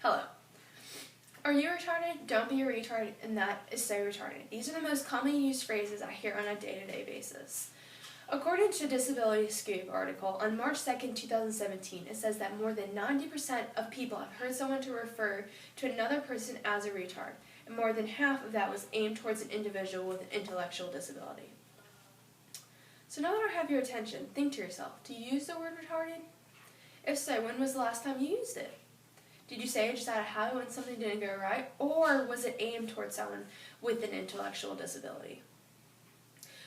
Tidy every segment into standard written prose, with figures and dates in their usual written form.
Hello. Are you retarded? Don't be a retard, and that is so retarded. These are the most commonly used phrases I hear on a day-to-day basis. According to Disability Scoop article on March 2nd, 2017, it says that more than 90% of people have heard someone to refer to another person as a retard, and more than half of that was aimed towards an individual with an intellectual disability. So now that I have your attention, think to yourself, do you use the word retarded? If so, when was the last time you used it? Did you say it just out of habit when something didn't go right, or was it aimed towards someone with an intellectual disability?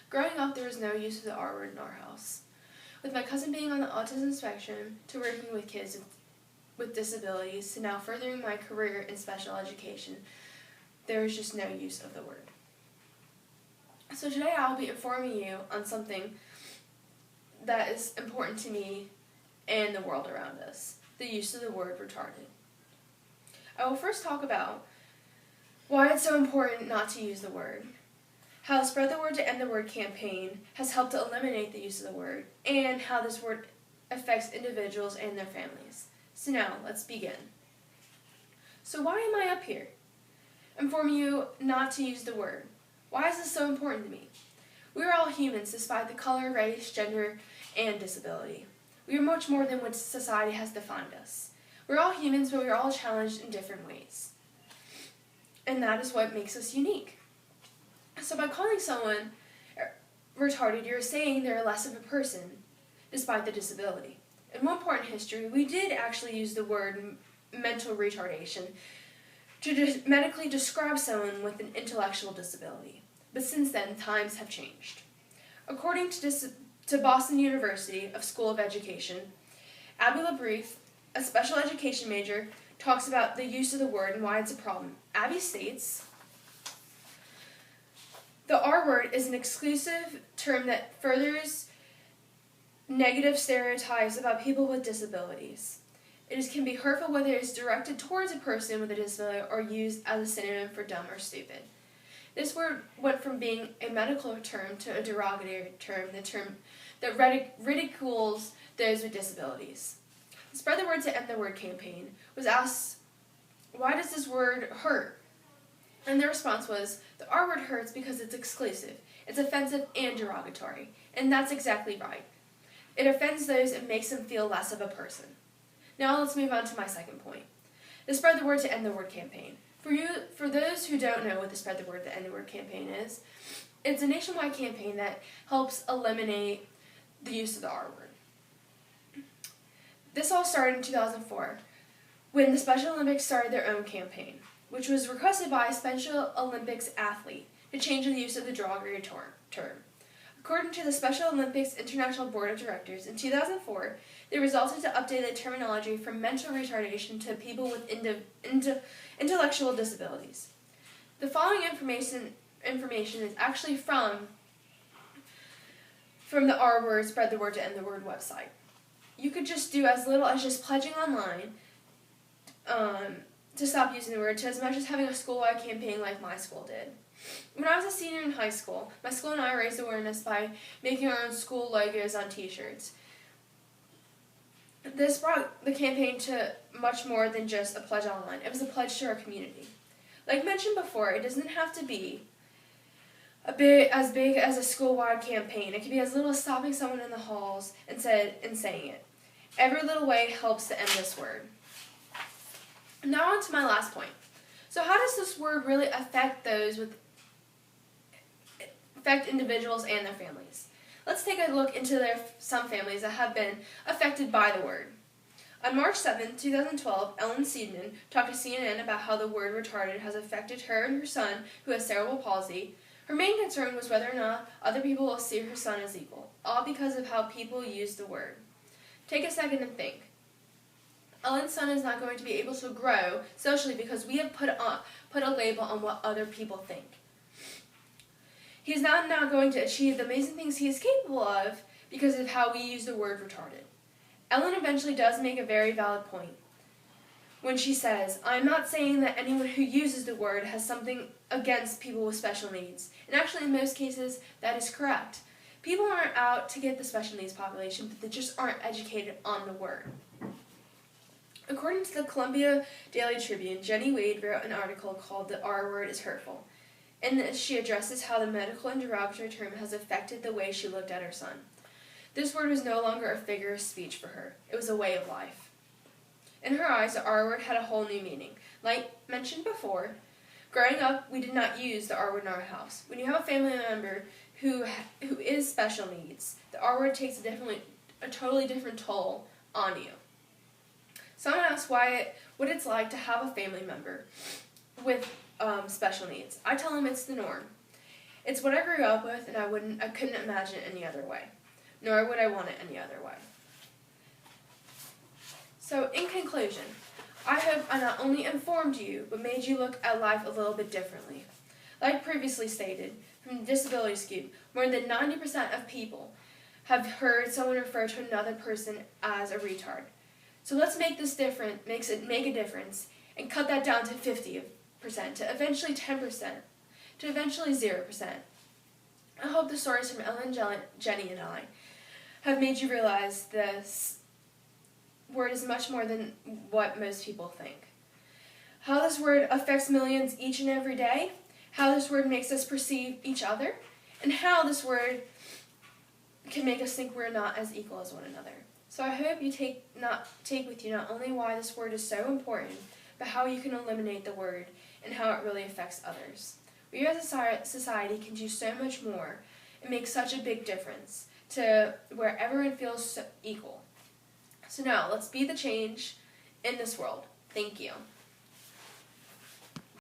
Growing up, there was no use of the R word in our house. With my cousin being on the autism spectrum, to working with kids with disabilities, to now furthering my career in special education, there was just no use of the word. So today I'll be informing you on something that is important to me and the world around us, the use of the word retarded. I will first talk about why it's so important not to use the word, how the Spread the Word to End the Word campaign has helped to eliminate the use of the word, and how this word affects individuals and their families. So now, let's begin. So why am I up here? Informing you not to use the word. Why is this so important to me? We are all humans despite the color, race, gender, and disability. We are much more than what society has defined us. We're all humans, but we're all challenged in different ways. And that is what makes us unique. So by calling someone retarded, you're saying they're less of a person, despite the disability. In one part in history, we did actually use the word mental retardation to medically describe someone with an intellectual disability. But since then, times have changed. According to Boston University School of Education, Abby LaBrief, a special education major, talks about the use of the word and why it's a problem. Abby states, the R word is an exclusive term that furthers negative stereotypes about people with disabilities. It can be hurtful whether it is directed towards a person with a disability or used as a synonym for dumb or stupid. This word went from being a medical term to a derogatory term, the term that ridicules those with disabilities. The Spread the Word to End the Word campaign was asked, why does this word hurt? And the response was, the R word hurts because it's exclusive, it's offensive and derogatory. And that's exactly right. It offends those and makes them feel less of a person. Now let's move on to my second point. The Spread the Word to End the Word campaign. For those who don't know what the Spread the Word to End the Word campaign is, it's a nationwide campaign that helps eliminate the use of the R word. This all started in 2004 when the Special Olympics started their own campaign, which was requested by a Special Olympics athlete to change the use of the derogatory term. According to the Special Olympics International Board of Directors, in 2004, they resulted to update the terminology from mental retardation to people with intellectual disabilities. The following information is actually from the R word, Spread the Word to End the Word website. You could just do as little as just pledging online to stop using the word, to as much as having a school-wide campaign like my school did. When I was a senior in high school, my school and I raised awareness by making our own school logos on t-shirts. This brought the campaign to much more than just a pledge online. It was a pledge to our community. Like mentioned before, it doesn't have to be as big as a school-wide campaign. It can be as little as stopping someone in the halls and saying it. Every little way helps to end this word. Now on to my last point. So how does this word really affect individuals and their families? Let's take a look into some families that have been affected by the word. On March 7, 2012, Ellen Seidman talked to CNN about how the word retarded has affected her and her son, who has cerebral palsy. Her main concern was whether or not other people will see her son as equal, all because of how people use the word. Take a second and think. Ellen's son is not going to be able to grow socially because we have put a label on what other people think. He is not now going to achieve the amazing things he is capable of because of how we use the word retarded. Ellen eventually does make a very valid point when she says, I'm not saying that anyone who uses the word has something against people with special needs. And actually, in most cases, that is correct. People aren't out to get the special needs population, but they just aren't educated on the word. According to the Columbia Daily Tribune, Jenny Wade wrote an article called "The R Word is Hurtful." In this, she addresses how the medical and derogatory term has affected the way she looked at her son. This word was no longer a figure of speech for her. It was a way of life. In her eyes, the R word had a whole new meaning. Like mentioned before, growing up, we did not use the R word in our house. When you have a family member who is special needs, the R word takes a totally different toll on you. Someone asked what it's like to have a family member with special needs. I tell them it's the norm. It's what I grew up with, and I couldn't imagine it any other way, nor would I want it any other way. So, in conclusion, I hope I not only informed you, but made you look at life a little bit differently. Like previously stated, from the Disability Scoop, more than 90% of people have heard someone refer to another person as a retard. So let's make this different, make a difference, and cut that down to 50%, to eventually 10%, to eventually 0%. I hope the stories from Ellen, Jenny, and I have made you realize this word is much more than what most people think. How this word affects millions each and every day, how this word makes us perceive each other, and how this word can make us think we're not as equal as one another. So I hope you take with you not only why this word is so important, but how you can eliminate the word and how it really affects others. We as a society can do so much more and make such a big difference to where everyone feels equal. So now, let's be the change in this world. Thank you.